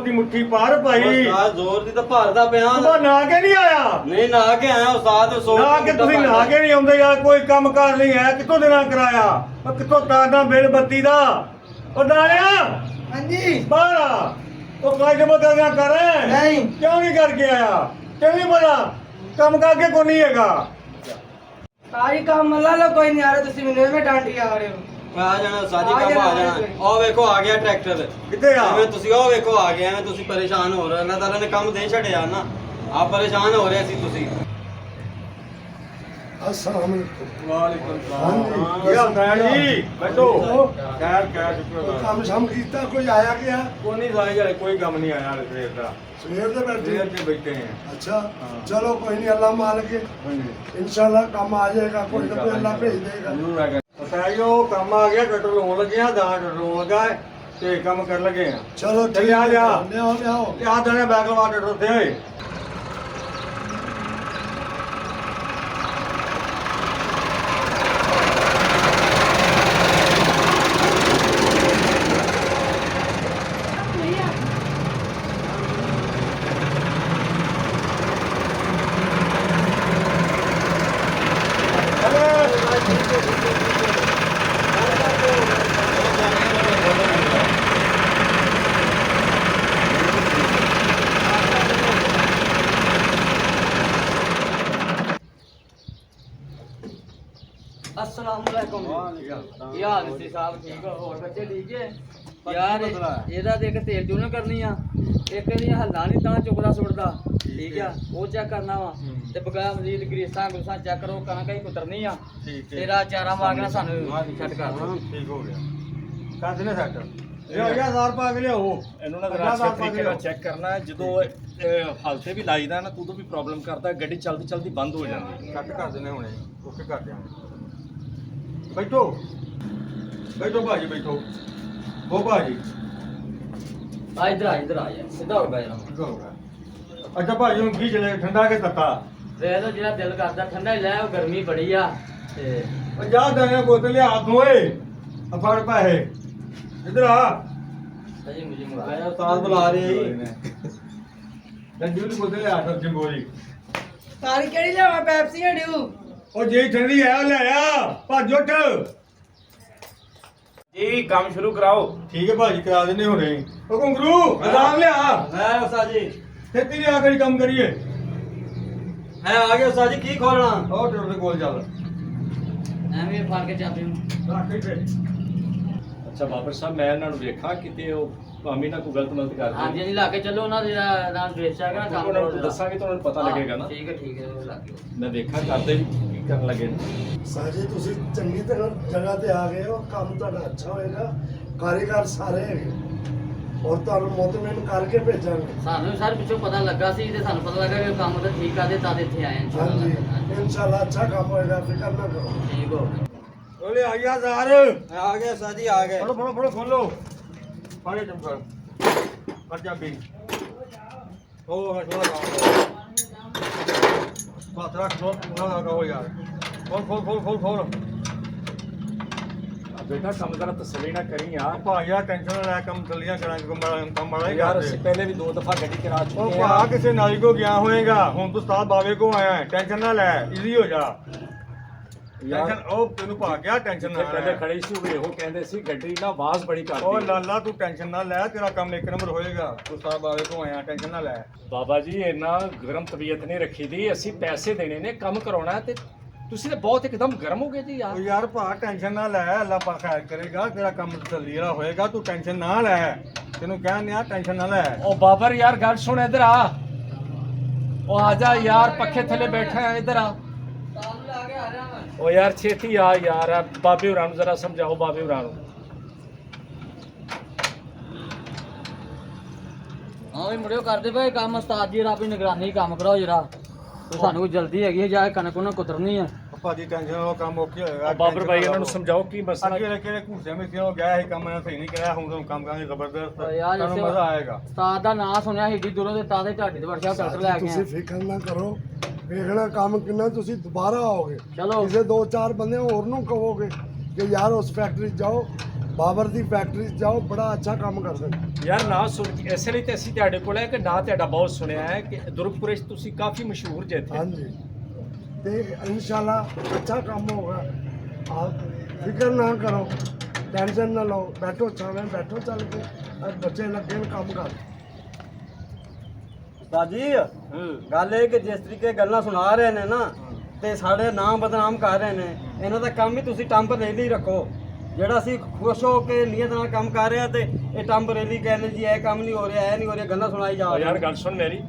ਦੀ ਮੁੱਠੀ ਪਾਰ ਭਾਈ। ਉਸਤਾਦ ਜ਼ੋਰ ਦੀ ਤਾਂ ਭਾਰਦਾ ਪਿਆ। ਤੂੰ ਨਾ ਕੇ ਨਹੀਂ ਆਇਆ? ਨਹੀਂ ਨਹਾ ਕੇ ਆਇਆ ਉਸਤਾਦ। ਨਾ ਕੇ ਤੁਸੀਂ ਨਹਾ ਕੇ ਨਹੀਂ ਆਉਂਦੇ ਯਾਰ, ਕੋਈ ਕੰਮ ਕਾਰ ਨਹੀਂ ਹੈ। ਕਿੱਥੋਂ ਦੇਣਾ ਕਰਾਇਆ? ਉਹ ਕਿੱਥੋਂ ਤਾਰਨਾ ਬਿੱਲ ਬੱਤੀ ਦਾ? ਉਹ ਡਾਲਿਆ ਹਾਂਜੀ ਬਾਹਰ ਆ। ਉਹ ਕਾਇਦੇ ਬਦਲਣਾ ਕਰ ਨਹੀਂ। ਕਿਉਂ ਨਹੀਂ ਕਰਕੇ ਆਇਆ? ਕਿਉਂ ਨਹੀਂ ਪਤਾ ਕੰਮ ਕਰਕੇ ਕੋਈ ਨਹੀਂ ਹੈਗਾ। ਸਾਰੀ ਕੰਮ ਲਾ ਲਓ, ਕੋਈ ਨਹੀਂ ਆ ਰਿਹਾ। ਤੁਸੀਂ ਮੈਨੂੰ ਐਵੇਂ ਡਾਂਟੀ ਆ ਰਹੇ ਹੋ। ਆ ਜਾਣਾ ਸਾਜੀ ਕੰਮ ਆ ਜਾਣਾ। ਉਹ ਵੇਖੋ ਆ ਗਿਆ ਟਰੈਕਟਰ। ਕਿੱਥੇ ਆ? ਐਵੇਂ ਤੁਸੀਂ ਉਹ ਵੇਖੋ ਆ ਗਿਆ। ਐਵੇਂ ਤੁਸੀਂ ਪਰੇਸ਼ਾਨ ਹੋ ਰਹੇ। ਅੱਲਾਹ ਤਾਲਾ ਨੇ ਕੰਮ ਦੇ ਛੱਡਿਆ ਨਾ, ਆਪ ਪਰੇਸ਼ਾਨ ਹੋ ਰਹੇ ਸੀ ਤੁਸੀਂ। अस्सलाम वालेकुम। ਵਾਲੇਕੁਮ ਕੀ ਹਾਲ ਹੈ ਜੀ? ਬੈਠੋ। ਖੈਰ ਖੈਰ ਸ਼ੁਕਰ काम शाम कीता कोई आया गया? ਕੋਈ ਨਹੀਂ ਸਾਈ ਜਾਏ, ਕੋਈ ਕੰਮ ਨਹੀਂ ਆਇਆ ਸਵੇਰ ਦਾ। सवेर से बैठे ਸਵੇਰ ਤੇ ਬੈਠੇ हैं। अच्छा चलो कोई नहीं, अल्लाह मालिक है, ਹਾਂਜੀ इंशाल्लाह काम आ जाएगा। कोई ना कोई अल्लाह भेज देगा। ਜ਼ਰੂਰ ਹੈਗਾ। ਪਤਾ ਹੀ ਉਹ ਕੰਮ ਆ ਗਿਆ, ਟੱਟਰ ਲਾਉਣ ਲੱਗੇ ਆ, ਦਾ ਟੱਟਰ ਲਾਉਣ ਲੱਗਾ ਹੈ ਤੇ ਕੰਮ ਕਰਨ ਲੱਗੇ ਆ। चलो चलिए, आ जा। ले आओ ले आओ। ਤੇ ਆ ਦਣੇ ਬੈਗ ਲਵਾ ਟੱਟਰ ਤੇ ਓਏ। अस्सलाम वालेकुम। ਕੀ ਹਾਲ ਸੀ ਸਾਹਿਬ? ਠੀਕ ਹੋ? ਹੋਰ ਬੱਚੇ ਠੀਕ ਹੈ? ਯਾਰ ਇਹਦਾ ਦੇਖ ਤੇਲ ਚੂਨ ਕਰਨੀ ਆ। ਇੱਕ ਇਹਦੀਆਂ ਹੱਲਾਂ ਨਹੀਂ ਤਾਂ ਚੁੱਕਦਾ ਸੁੱਟਦਾ। ਠੀਕ ਆ, ਉਹ ਚੈੱਕ ਕਰਨਾ ਵਾ। ਤੇ ਬਗੈਰ ਮਜ਼ੀਦ ਗਰੀਸਾਂ ਗੁਸਾਂ ਚੈੱਕ ਕਰੋ, ਕਣਕ ਹੀ ਕੁਤਰਨੀ ਆ। ਠੀਕ ਹੈ। ਤੇਰਾ ਚਾਰਾ ਮਾਰਨਾ ਸਾਨੂੰ ਛੱਡ ਕਰ ਦੇ। ਠੀਕ ਹੋ ਗਿਆ। ਕਰ ਦੇਣਾ ਸੈੱਟ। ਇਹ ਹੋ ਗਿਆ 1000 ਪਾ ਕੇ ਲਿਆਓ। ਇਹਨੂੰ ਨਾ ਜ਼ਰਾ ਅੱਛੇ ਤਰੀਕੇ ਨਾਲ ਚੈੱਕ ਕਰਨਾ ਹੈ। ਜਦੋਂ ਹਲਤੇ ਵੀ ਲਾਈਦਾ ਨਾ ਉਦੋਂ ਵੀ ਪ੍ਰੋਬਲਮ ਕਰਦਾ, ਗੱਡੀ ਚਲਦੀ ਚਲਦੀ ਬੰਦ ਹੋ ਜਾਂਦੀ। ਕੱਟ ਕਰ ਦੇਣੇ ਹੁਣੇ। ਓਕੇ ਕਰ ਦਿਆਂਗੇ। ਬੈਠੋ ਬੈਠੋ ਭਾਜੀ, ਬੈਠੋ। ਉਹ ਭਾਜੀ ਆ ਇਧਰ ਆ, ਇਧਰ ਆ ਯਾਰ, ਸਿੱਧਾ ਹੋ ਗਿਆ ਯਾਰ। ਅੱਛਾ ਭਾਜੀ, ਹੁਣ ਕੀ ਚਲੇ, ਠੰਡਾ ਕੇ ਤੱਤਾ? ਵੇਖ ਲੋ, ਜਿਹੜਾ ਦਿਲ ਕਰਦਾ ਠੰਡਾ ਹੀ ਲੈ। ਉਹ ਗਰਮੀ ਬੜੀ ਆ ਤੇ 50 ਦਣੇ ਬੋਤਲ ਲਿਆ ਦੋਏ। ਆ ਫੜ ਪੈਸੇ। ਇਧਰ ਆ। ਅਜੀ ਮੁਝੇ ਆਇਆ ਮੰਗਾਇਆ। ਉਸਤਾਦ ਬੁਲਾ ਰਹੇ ਜੀ। ਡੰਡੀ ਦੀ ਬੋਤਲ ਲਿਆ ਸਰ ਜੰਗੋਰੀ। ਕਾਲੀ ਕਿਹੜੀ ਲਿਆਵਾਂ? ਪੈਪਸੀ ਜਾਂ ਡਿਊ? ਉਹ ਜੇ ਠੰਡੀ ਹੈ ਉਹ ਲੈ ਆ। ਭੱਜ ਉੱਠ। ਜੀ ਕੰਮ ਸ਼ੁਰੂ ਕਰਾਓ। ਠੀਕ ਹੈ ਭਾਜੀ, ਕਰਾ ਦਿੰਦੇ ਹੁਣੇ। ਉਹ ਘੁੰਗਰੂ ਅਜ਼ਾਨ ਲਿਆ। ਹੈ ਉਸਤਾਦ ਜੀ। ਖੇਤੀ ਲਿਆ ਕਰੀ ਕੰਮ ਕਰੀਏ। ਹੈ ਆ ਗਿਆ ਉਸਤਾਦ ਜੀ। ਕੀ ਖੋਲਣਾ? ਉਹ ਟੁੱਟ ਦੇ ਕੋਲ ਚੱਲ। ਐਵੇਂ ਫੜ ਕੇ ਚਾਬੀ ਨੂੰ। ਰੱਖ ਇੱਥੇ। ਅੱਛਾ ਬਾਬਰ ਸਾਹਿਬ, ਮੈਂ ਇਹਨਾਂ ਨੂੰ ਵੇਖਾਂ ਕਿਤੇ ਉਹ ਭਾਵੇਂ ਨਾ ਕੋਈ ਗਲਤ ਮਲਤ ਕਰ ਹਾਂਜੀ ਦੇਣ। ਹਾਂਜੀ, ਲਾ ਕੇ ਚੱਲੋ। ਉਹਨਾਂ ਦੇ ਨਾਲ ਵੇਚ ਹੈਗਾ ਕੰਮ ਉਹਨਾਂ ਨੂੰ ਕਰੋ। ਦੱਸਾਂਗੇ ਤਾਂ ਉਹਨਾਂ ਨੂੰ ਪਤਾ ਲੱਗੇਗਾ ਨਾ। ਠੀਕ ਹੈ ਉਹ ਲਾ ਕੇ। ਮੈਂ ਵੇਖਾਂ ਕਰਦੇ ਵੀ ਕੀ ਕਰਨ ਲੱਗੇ ਨੇ। साजी तुसी चंगी तरह जगह ते आ गए हो, काम ਤੁਹਾਡਾ अच्छा होएगा। कारीगर सारे ਹੈਗੇ और ਤੁਹਾਨੂੰ ਮੁਤਮਿਨ ਕਰਕੇ ਭੇਜਾਂਗੇ। ਸਾਨੂੰ ਸਰ ਪਿੱਛੋਂ ਪਤਾ ਲੱਗਾ ਸੀ ਤੇ ਸਾਨੂੰ ਪਤਾ ਲੱਗਾ ਕਿ ਕੰਮ ਤਾਂ ਠੀਕ ਕਰਦੇ ਤਾਂ ਇੱਥੇ ਆਏ ਹਾਂ। ਹਾਂਜੀ इंशाल्लाह अच्छा काम होएगा, फिक्र ना करो। ਠੀਕ ਹੋ ਉਹਲੇ ਆ ਗਿਆ ਜ਼ਾਰ। ਆ ਗਿਆ ਉਸਤਾਦ ਜੀ, ਆ ਗਏ। ਫੜੋ ਫੜੋ ਫੜੋ, ਖੋਲੋ। ਪਾਣੀ ਚੁੱਪ ਕਰ। ਫੜ ਚਾਬੀ। ਉਹ ਹਟਵਾ ਲਾ। ਬਾਤ ਰੱਖ ਲੋ ਨਾ ਲਗਾਓ ਯਾਰ। ਖੋਲ ਖੋਲ ਖੋਲ ਖੋਲ ਖੋਲ। ਬੇਟਾ ਕੰਮ ਜ਼ਰਾ ਤਸੱਲੀ ਨਾ ਕਰੀ ਯਾਰ। ਭਾਈਆ ਟੈਨਸ਼ਨ ਨਾ ਲੈ, ਕੰਮ ਚੱਲੀਆਂ ਕਰਾਂਗੇ। ਕੰਮ ਵਾਲਾ ਹੀ ਯਾਰ ਕਰਦੇ। ਅਸੀਂ ਪਹਿਲੇ ਵੀ 2 ਦਫਾ ਗੱਡੀ ਕਰਾ ਉਹ ਚੁੱਕੇ ਭਾ ਆ। ਕਿਸੇ ਨਾਲੀ ਕੋ ਗਿਆ ਹੋਏਗਾ, ਹੁਣ ਤੂੰ ਉਸਤਾਦ ਬਾਵੇ ਕੋ ਆਇਆ ਹੈ। ਟੈਨਸ਼ਨ ਨਾ ਲੈ, ਈਜ਼ੀ ਹੋ ਜਾ। ਯਾਰ ਟੈਨਸ਼ਨ ਉਹ ਤੈਨੂੰ ਭਾ ਗਿਆ, ਟੈਨਸ਼ਨ ਨਾ ਪਹਿਲੇ ਲੈ। ਖੜੇ ਸੀ ਉਹ ਇਹੋ ਕਹਿੰਦੇ ਸੀ ਗੱਡੀ ਨਾ ਆਵਾਜ਼ ਬੜੀ ਉਹ ਕਰਦੀ। ਲਾਲਾ ਤੂੰ ਟੈਨਸ਼ਨ ਨਾ ਲੈ, ਤੇਰਾ ਕੰਮ ਇੱਕ ਨੰਬਰ ਹੋਏਗਾ। ਤੂੰ ਉਸਤਾਦ ਬਾਵੇ ਕੋ ਆਇਆ, ਟੈਨਸ਼ਨ ਨਾ ਲੈ। ਬਾਬਾ ਜੀ ਇੰਨਾ ਗਰਮ ਤਬੀਅਤ ਨਹੀਂ ਰੱਖੀ ਦੀ। ਅਸੀਂ ਪੈਸੇ ਦੇਣੇ ਨੇ, ਕੰਮ ਕਰਾਉਣਾ ਹੈ ਤੇ ਤੁਸੀਂ ਤਾਂ ਬਹੁਤ ਇੱਕਦਮ ਗਰਮ ਹੋ ਗਏ ਜੀ ਉਹ ਯਾਰ। ਯਾਰ ਭਾ ਟੈਨਸ਼ਨ ਨਾ ਲੈ, ਅੱਲਾ ਪਾ ਖੈਰ ਕਰੇਗਾ। ਤੇਰਾ ਕੰਮ ਤਸੱਲੀ ਵਾਲਾ ਹੋਏਗਾ, ਤੂੰ ਟੈਨਸ਼ਨ ਨਾ ਲੈ। ਤੈਨੂੰ ਕਹਿੰਦੇ ਆ ਟੈਨਸ਼ਨ ਨਾ ਲੈ। ਉਹ ਬਾਬਰ ਯਾਰ ਗੱਲ ਸੁਣ, ਇੱਧਰ ਆ। ਉਹ ਆ ਜਾ ਯਾਰ, ਪੱਖੇ ਥੱਲੇ ਬੈਠਾ ਹੈ, ਇੱਧਰ ਆ। ਕੰਮ ਲਾ ਕੇ ਆ ਰਿਹਾ ਮੈਂ। ਉਹ ਯਾਰ ਛੇਤੀ ਆ ਯਾਰ। ਆ ਬਾਬੇ ਹੋਰਾਂ ਨੂੰ ਜ਼ਰਾ ਸਮਝਾਓ, ਬਾਬੇ ਹੋਰਾਂ ਨੂੰ। ਹਾਂ ਵੀ ਮੁੜਿਓ ਕਰਦੇ ਪਏ ਕੰਮ। ਉਸਤਾਦ ਜੀ ਆਪਣੀ ਨਿਗਰਾਨੀ ਕੰਮ ਕਰਾਓ ਜਰਾ। ਤੇ ਸਾਨੂੰ ਕੋਈ ਜਲਦੀ ਹੈਗੀ ਹੈ, ਜਾ ਕੇ ਕਣਕ ਉਹਨਾਂ ਕੁਤਰਨੀ ਆ। ਭਾਜੀ ਟੈਨਸ਼ਨ ਵਾਲਾ ਕੰਮ ਓਕੇ ਹੋਏਗਾ। ਬਾਬਰ ਭਾਈ ਇਹਨਾਂ ਨੂੰ ਸਮਝਾਓ ਕੀ ਮਸਲਾ। ਅੱਗੇ ਕਿਹੜੇ ਘੂਸੇ ਵਿੱਚ ਹੋ ਗਿਆ ਇਹ ਕੰਮ, ਇਹਨਾਂ ਸਹੀ ਨਹੀਂ ਕਰਿਆ। ਹੁਣ ਤੁਹਾਨੂੰ ਕੰਮ ਕਰਾਂਗੇ ਜ਼ਬਰਦਸਤ। ਓ ਯਾਰ ਤੁਹਾਨੂੰ ਇਸੇ- ਮਜ਼ਾ ਆਏਗਾ। ਉਸਤਾਦ ਦਾ ਨਾਂ ਸੁਣਿਆ ਏਡੀ ਦੂਰੋਂ ਤੇ ਤਾਂ ਦੇ ਢਾਡੀ ਤੇ ਵਰਸ਼ਾ ਟਰੈਕਟਰ ਲੈ ਕੇ ਤੁਸੀਂ ਆਏ। ਫਿਕਰ ਨਾ ਕਰੋ, ਵੇਖਣਾ ਕੰਮ ਕਿੰਨਾ। ਤੁਸੀਂ ਦੁਬਾਰਾ ਆਓਗੇ, ਚਲੋ ਕਿਸੇ 2-4 ਬੰਦੇ ਹੋਰ ਨੂੰ ਕਹੋਗੇ ਕਿ ਯਾਰ ਉਸ ਫੈਕਟਰੀ ਜਾਓ, ਬਾਬਰ ਦੀ ਫੈਕਟਰੀ 'ਚ ਜਾਓ, ਬੜਾ ਅੱਛਾ ਕੰਮ ਕਰਦੇ ਨੇ। ਯਾਰ ਨਾ ਸੁਣ ਕੇ ਇਸੇ ਲਈ ਤੇ ਅਸੀਂ ਤੁਹਾਡੇ ਕੋਲ ਹੈ ਕਿ ਨਾ ਤੁਹਾਡਾ ਬਹੁਤ ਸੁਣਿਆ ਹੈ ਕਿ ਦੁਰਗਪੁਰੇ 'ਚ ਤੁਸੀਂ ਕਾਫੀ ਮਸ਼ਹੂਰ ਜੇ ਇੱਥੇ। ਹਾਂਜੀ, ਤੇ ਇਨਸ਼ਾਅੱਲਾ ਅੱਛਾ ਕੰਮ ਹੋਗਾ। ਆਪ ਫਿਕਰ ਨਾ ਕਰੋ, ਟੈਨਸ਼ਨ ਨਾ ਲਓ, ਬੈਠੋ ਛਾਵੇਂ ਬੈਠੋ, ਚੱਲ ਕੇ ਅੱਜ ਬੱਚੇ ਲੱਗੇ ਨੇ ਕੰਮ ਕਰ। ਬਾਜੀ ਗੱਲ ਇਹ ਕਿ ਜਿਸ ਤਰੀਕੇ ਗੱਲਾਂ ਸੁਣਾ ਰਹੇ ਨੇ ਨਾ ਤੇ ਸਾਡੇ ਨਾਮ ਬਦਨਾਮ ਕਰ ਰਹੇ ਨੇ, ਇਹਨਾਂ ਦਾ ਕੰਮ ਹੀ ਤੁਸੀਂ ਟੈਂਪਰੇਰੀ ਰੱਖੋ। ਜਿਹੜਾ ਅਸੀਂ ਖੁਸ਼ ਹੋ ਕੇ ਨੀਅਤ ਨਾਲ ਕੰਮ ਕਰ ਰਹੇ ਆ ਤੇ ਇਹ ਟੈਂਪਰੇਰੀ ਕਹਿੰਦੇ ਜੀ ਇਹ ਕੰਮ ਨਹੀਂ ਹੋ ਰਿਹਾ, ਇਹ ਨਹੀਂ ਹੋ ਰਿਹਾ, ਗੱਲਾਂ ਸੁਣਾਈ ਜਾ ਯਾਰ ਗੱਲ ਸੁਣ ਮੇਰੀ,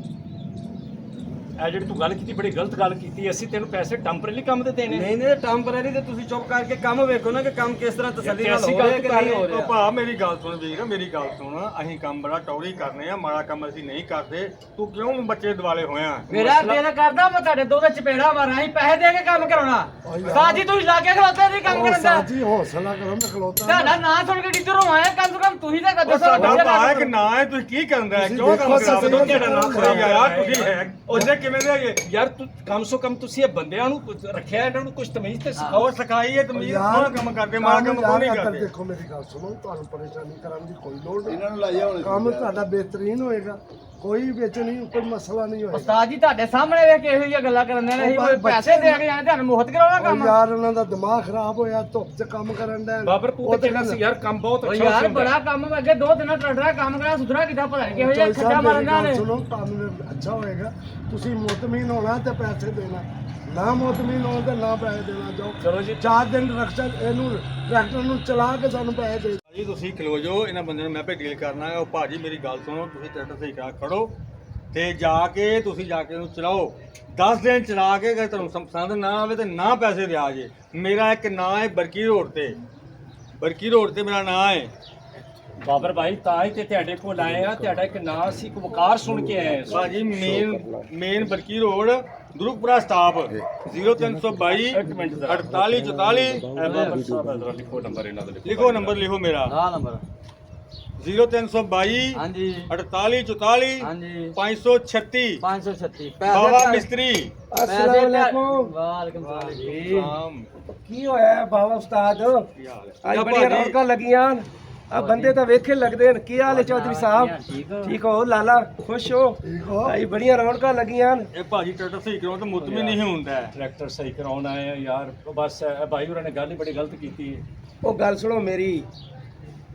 ਇਹ ਜਿਹੜੀ ਤੂੰ ਗੱਲ ਕੀਤੀ ਬੜੀ ਗਲਤ ਗੱਲ ਕੀਤੀ। ਅਸੀਂ ਤੈਨੂੰ ਪੈਸੇ ਟੈਂਪਰੇਰੀ ਕੰਮ ਤੇ ਦੇਣੇ। ਨਹੀਂ ਨਹੀਂ, ਟੈਂਪਰੇਰੀ ਤੇ ਤੁਸੀਂ ਚੁੱਪ ਕਰਕੇ ਕੰਮ ਵੇਖੋ ਨਾ ਕਿ ਕੰਮ ਕਿਸ ਤਰ੍ਹਾਂ ਤਸੱਲੀ ਨਾਲ ਐਸੀ ਹੋ ਗੱਲ ਰਿਹਾ ਕਿ ਤੂੰ ਕਰ ਨਹੀਂ ਹੋ ਉਹ ਰਿਹਾ। ਭਾ ਮੇਰੀ ਗੱਲ ਸੁਣ ਵੀਰ, ਮੇਰੀ ਗੱਲ ਸੁਣ, ਅਸੀਂ ਕੰਮ ਬੜਾ ਟੌਰੀ ਕਰਨੇ ਆ, ਮਾੜਾ ਕੰਮ ਅਸੀਂ ਨਹੀਂ ਕਰਦੇ। ਤੂੰ ਕਿਉਂ ਬੱਚੇ ਦਿਵਾਲੇ ਹੋਇਆ? ਮੇਰਾ ਦਿਲ ਕਰਦਾ ਮੈਂ ਤੁਹਾਡੇ ਦੋ ਦੇ ਚਪੇੜਾ ਮਾਰਾਂ, ਅਸੀਂ ਪੈਸੇ ਦੇ ਕੇ ਕੰਮ ਕਰਾਉਣਾ। ਸਾਜੀ ਤੁਸੀਂ ਲਾ ਕੇ ਖਲੋਤੇ ਨਹੀਂ ਕੰਮ ਕਰਨ ਦਾ। ਸਾਜੀ ਹੌਸਲਾ ਕਰੋ, ਮੈਂ ਖਲੋਤਾ ਤੁਹਾਡਾ ਨਾਂ ਸੁਣ ਕੇ ਟੀਚਰੋਂ ਆਇਆ, ਕਮ ਸੇ ਕਮ ਤੁਸੀਂ ਤਾਂ ਉਹ ਸਾਡਾ ਭਾ ਹੈ ਕਿ ਨਾ ਹੈ, ਤੁਸੀਂ ਕੀ ਕਰਨ ਦਾ? ਤੁਸੀਂ ਕਿਉਂ ਕੰਮ ਦੇਖੋ ਕਰਾ ਸਹੀ ਤੁਹਾਡਾ ਨਾਮ ਖਰਾਬ ਖਰਾਬ ਯਾਰ, ਤੁਸੀਂ ਹੈ ਉਹਦੇ ਕਿਵੇਂ ਦੇ ਹੈਗੇ? ਯਾਰ ਤੂੰ ਕਮ ਸੋ ਕਮ ਤੁਸੀਂ ਇਹ ਬੰਦਿਆਂ ਨੂੰ ਰੱਖਿਆ, ਇਹਨਾਂ ਨੂੰ ਕੁਝ ਤਮੀਜ਼ ਤੇ ਸਿਖਾਓ। ਉਹ ਸਿਖਾਈ ਹੈ ਤਮੀਜ਼, ਕੌਣ ਕੰਮ ਕਰਦੇ? ਮਾੜਾ ਕੰਮ ਕੋਈ ਨਹੀਂ ਕਰਦੇ। ਦੇਖੋ ਮੇਰੀ ਗੱਲ ਸੁਣੋ, ਤੁਹਾਨੂੰ ਪਰੇਸ਼ਾਨੀ ਕਰਨ ਦੀ ਕੋਈ ਲੋੜ ਨਹੀਂ। ਇਹਨਾਂ ਨੂੰ ਲਾਇਆ ਹੋਣਾ ਕੰਮ ਤੁਹਾਡਾ ਬਿਹਤਰੀਨ ਹੋਏਗਾ, ਕੋਈ ਵਿੱਚ ਨਹੀਂ, ਕੋਈ ਮਸਲਾ ਨਹੀਂ ਹੋਏਗਾ। ਉਸਤਾਦ ਜੀ ਤੁਹਾਡੇ ਸਾਹਮਣੇ ਵੇਖ ਕੇ ਇਹੋ ਜਿਹੀਆਂ ਗੱਲਾਂ ਕਰਨ ਦੇ ਨੇ, ਅਸੀਂ ਪੈਸੇ ਦੇ ਕੇ ਆਏ, ਤੁਹਾਨੂੰ ਮੁਫਤ ਕਰਾਉਣਾ ਉਹ ਕੰਮ। ਯਾਰ ਉਹਨਾਂ ਦਾ ਦਿਮਾਗ ਖਰਾਬ ਹੋਇਆ, ਧੁੱਪ 'ਚ ਕੰਮ ਕਰਨ ਦਾ। ਬਾਬਰ ਤੂੰ ਤੇ ਜਿਹੜਾ ਸੀ ਯਾਰ ਕੰਮ ਬਹੁਤ ਉਹ ਅੱਛਾ ਯਾਰ ਹੁੰਦਾ। ਬੜਾ ਕੰਮ ਮੈਂ ਅੱਗੇ 2 ਦਿਨਾਂ ਟਰੈਕਟਰ ਕੰਮ ਕਰਾ, ਸੁਧਰਾ ਕੀਤਾ, ਪਤਾ ਨਹੀਂ ਕਿਹੋ ਜਿਹਾ ਖੱਜਾ ਮਾਰਨਾ ਨੇ। ਸੁਣੋ, ਕੰਮ ਅੱਛਾ ਹੋਏਗਾ, ਤੁਸੀਂ ਮੁਤਮੀਨ ਹੋਣਾ ਤੇ ਪੈਸੇ ਦੇਣਾ, ਨਾ ਮੁਤਮੀਨ ਹੋਣਾ ਤੇ ਨਾ ਪੈਸੇ ਦੇਣਾ। ਜਾਓ ਚਲੋ ਜੀ 4 ਦਿਨ ਰਕਸ਼ਾ ਇਹਨੂੰ ਟਰੈਕਟਰ ਨੂੰ ਚਲਾ ਕੇ ਸਾਨੂੰ ਪੈਸੇ ਦੇ। ਜੀ ਤੁਸੀਂ ਖਲੋ ਜਾਓ, ਇਹਨਾਂ ਬੰਦਿਆਂ ਨੂੰ ਮੈਂ ਭੇ ਡੀਲ ਕਰਨਾ ਹੈ। ਉਹ ਭਾਜੀ ਮੇਰੀ ਗੱਲ ਸੁਣੋ, ਤੁਸੀਂ ਟਰੈਕਟਰ ਸਹੀ ਕਰਾ ਖੜੋ ਤੇ ਜਾ ਕੇ ਤੁਸੀਂ ਜਾ ਕੇ ਉਹਨੂੰ ਚਲਾਓ। 10 ਦਿਨ ਚਲਾ ਕੇ ਅਗਰ ਤੁਹਾਨੂੰ ਪਸੰਦ ਨਾ ਆਵੇ ਤੇ ਨਾ ਪੈਸੇ ਦਿਆ ਜੇ। ਮੇਰਾ ਇੱਕ ਨਾਂ ਹੈ ਬਰਕੀ ਰੋਡ ਤੇ, ਬਰਕੀ ਰੋਡ ਤੇ ਮੇਰਾ ਨਾਂ ਹੈ। ਬਾਬਰ ਭਾਈ ਤਾਂ ਹੀ ਤੇ ਤੁਹਾਡੇ ਕੋਲ ਆਏ ਆ, ਤੁਹਾਡਾ ਇੱਕ ਨਾਂ ਸੀ, ਇੱਕ ਵਕਾਰ ਸੁਣ ਕੇ ਆਏ ਸੀ। ਭਾਜੀ ਮੇਨ ਬਰਕੀ ਰੋਡ, ਦੁਰਗਪੁਰਾ ਸਟਾਪ 0322 ਇੱਕ ਮਿੰਟ ਜ਼ਰਾ। 4844। ਇਹ ਬਾਬਰ ਸਾਹਿਬ ਜ਼ਰਾ ਲਿਖੋ ਨੰਬਰ ਇਹਨਾਂ ਦਾ, ਲਿਖੋ ਨੰਬਰ, ਲਿਖੋ ਮੇਰਾ ਆਹ ਨੰਬਰ 0322 ਹਾਂਜੀ 4844 ਹਾਂਜੀ 536 536 ਬਾਬਾ ਮਿਸਤਰੀ। ਵਾਲੇਕੁਮ ਸਲਾਮ ਜੀ। ਆਮ ਕੀ ਹੋਇਆ ਬਾਬਾ ਉਸਤਾਦ? ਕੀ ਹਾਲ ਹੈ? ਅੱਜ ਬੜੀਆਂ ਰੌਣਕਾਂ ਲੱਗੀਆਂ। ਆ ਬੰਦੇ ਤਾਂ ਵੇਖੇ ਲੱਗਦੇ ਨੇ। ਕੀ ਹਾਲ ਹੈ ਚੌਧਰੀ ਸਾਹਿਬ? ਠੀਕ ਹੋ? ਠੀਕ ਹੋ ਲਾਲਾ? ਖੁਸ਼ ਹੋ? ਠੀਕ ਹੋ? ਅੱਜ ਬੜੀਆਂ ਰੌਣਕਾਂ ਲੱਗੀਆਂ। ਇਹ ਭਾਜੀ ਟਰੈਕਟਰ ਸਹੀ ਕਰਾਉਣ ਤਾਂ ਮੁਤਮਿਨ ਨਹੀਂ ਹੁੰਦਾ ਹੈ। ਟਰੈਕਟਰ ਸਹੀ ਕਰਾਉਣ ਆਏ ਆ ਯਾਰ। ਬਸ ਇਹ ਭਾਈ ਹੋਰਾਂ ਨੇ ਗੱਲ ਹੀ ਬੜੀ ਗਲਤ ਕੀਤੀ ਹੈ। ਉਹ ਗੱਲ ਸੁਣੋ ਮੇਰੀ,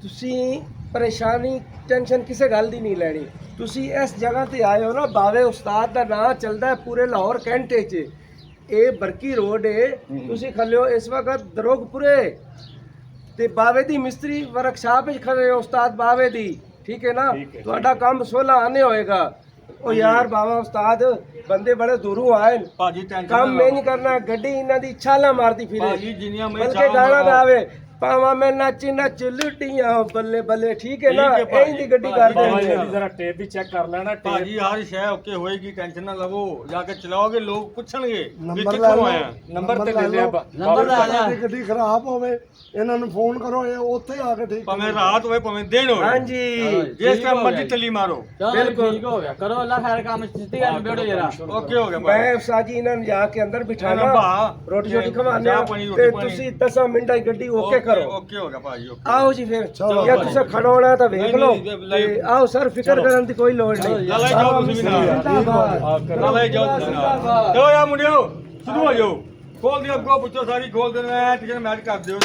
ਤੁਸੀਂ ਪਰੇਸ਼ਾਨੀ ਟੈਨਸ਼ਨ ਕਿਸੇ ਗੱਲ ਦੀ ਨਹੀਂ ਲੈਣੀ। ਤੁਸੀਂ ਇਸ ਜਗ੍ਹਾ ਤੇ ਆਏ ਹੋ ਨਾ, ਬਾਵੇ ਉਸਤਾਦ ਦਾ ਨਾਂ ਚੱਲਦਾ ਹੈ ਪੂਰੇ ਲਾਹੌਰ ਕੈਂਟੇ 'ਚ। ਇਹ ਬਰਕੀ ਰੋਡ ਹੈ, ਤੁਸੀਂ ਖਲਿਓ ਇਸ ਵਕਤ ਦਰੋਗਪੁਰੇ ਤੇ ਬਾਵੇ ਦੀ ਮਿਸਤਰੀ ਵਰਕਸ਼ਾਪ ਵਿੱਚ ਖੜੇ ਹੋ, ਉਸਤਾਦ ਬਾਵੇ ਦੀ। ਠੀਕ ਹੈ ਨਾ? ਠੀਕ ਹੈ। ਤੁਹਾਡਾ ਕੰਮ 16 ਆਨੇ ਹੋਏਗਾ। ਉਹ ਯਾਰ ਬਾਬਾ ਉਸਤਾਦ ਬੰਦੇ ਬੜੇ ਦੂਰੋਂ ਆਏ ਨੇ। ਭਾਜੀ ਟੈਨਸ਼ਨ ਕੰਮ ਮੈਂ ਨਹੀਂ ਕਰਨਾ, ਗੱਡੀ ਇਹਨਾਂ ਦੀ ਛਾਲਾ ਮਾਰਦੀ ਫਿਰੇ। ਭਾਜੀ ਜਿੰਨੀਆਂ ਮੈਂ ਬਲਕਿ ਗਾਣਾ ਗਾਵੇ, ਪਾਵਾਂ ਮੈਂ ਨੱਚ ਨੱਚ ਲੁੱਟੀਆਂ ਬੱਲੇ ਬੱਲੇ। ਠੀਕ ਹੈ ਨਾ? ਠੀਕ ਹੈ ਭਾਜੀ। ਇਹੀ ਦੀ ਗੱਡੀ ਭਾਜੀ, ਕਰਦੇ ਬਾਬਾ ਨੇ। ਜੀ ਦੀ ਜ਼ਰਾ ਟੇਪ ਵੀ ਚੈੱਕ ਕਰ ਲੈਣਾ। ਭਾਜੀ ਹਰ ਸ਼ੈ ਓਕੇ ਹੋਏਗੀ, ਟੈਨਸ਼ਨ ਨਾ ਲਵੋ। ਜਾ ਕੇ ਚਲਾਓਗੇ ਲੋਕ ਪੁੱਛਣਗੇ ਵੀ ਨੰਬਰ ਲੈ ਕਿੱਥੋਂ ਲਓ, ਆਇਆ। ਨੰਬਰ ਤੇ ਲੈ ਲਿਆ ਨੰਬਰ ਲੈ ਲਿਆ। ਤੁਹਾਡੀ ਗੱਡੀ ਖਰਾਬ ਹੋਵੇ, ਇਹਨਾਂ ਨੂੰ ਫੋਨ ਕਰੋ, ਇਹ ਉੱਥੇ ਆ ਕੇ ਠੀਕ ਭਾਵੇਂ ਰਾਤ ਹੋਵੇ ਭਾਵੇਂ ਦਿਨ ਹੋਵੇ, ਹਾਂਜੀ ਜਿਸ ਟਾਈਮ ਮਰਜ਼ੀ ਟੱਲੀ ਮਾਰੋ। ਬਿਲਕੁਲ ਠੀਕ ਹੋ ਗਿਆ। ਕਰੋ ਅੱਲਾ ਖੈਰ ਕੰਮ ਸਿੱਧੀ ਗੱਲ ਬੇੜੋ ਜਰਾ। ਓਕੇ ਹੋ ਗਿਆ ਭਾਜੀ। ਮੈਂ ਸਾਜੀ ਇਹਨਾਂ ਨੂੰ ਜਾ ਕੇ ਅੰਦਰ ਬਿਠਾਣਾ, ਇਹਨਾਂ ਭਾ, ਰੋਟੀ ਛੋਟੀ ਖਵਾਉਂਦੇ ਚਾਹ ਆ ਪਾਣੀ, ਤੇ ਰੋਟੀ ਪਾਣੀ। ਤੁਸੀਂ 10 ਮਿੰਟਾਂ ਦੀ ਗੱਡੀ ਓਕੇ ਕਰੋ। ਓਕੇ ਹੋ ਗਿਆ ਭਾਜੀ, ਓਕੇ। ਆਓ ਜੀ ਫਿਰ, ਚਲੋ ਜਾਂ ਭਾਜੀ। ਤੁਸੀਂ ਖੜੋਣਾ ਤਾਂ ਵੇਖ ਨਹੀਂ, ਲਓ ਨਹੀਂ, ਤੇ ਆਓ ਸਰ, ਫਿਕਰ ਕਰਨ ਦੀ ਕੋਈ ਲੋੜ ਨਹੀਂ। ਚੱਲ ਜਾਓ ਤੁਸੀਂ ਵੀ ਨਾਲ। ਚੱਲ ਜਾਓ ਤੁਸੀਂ ਨਾਲ। ਚਲੋ ਯਾ ਮੁੰਡਿਓ, ਸ਼ੁਰੂ ਹੋ ਜਾਓ। ਖੋਲ ਦਿਓ ਅੱਗੋਂ ਪੁੱਛੋ ਸਾਰੀ ਖੋਲ ਦੇਣਾ, ਟਿਕਟ ਮੈਚ ਕਰ ਦਿਓ।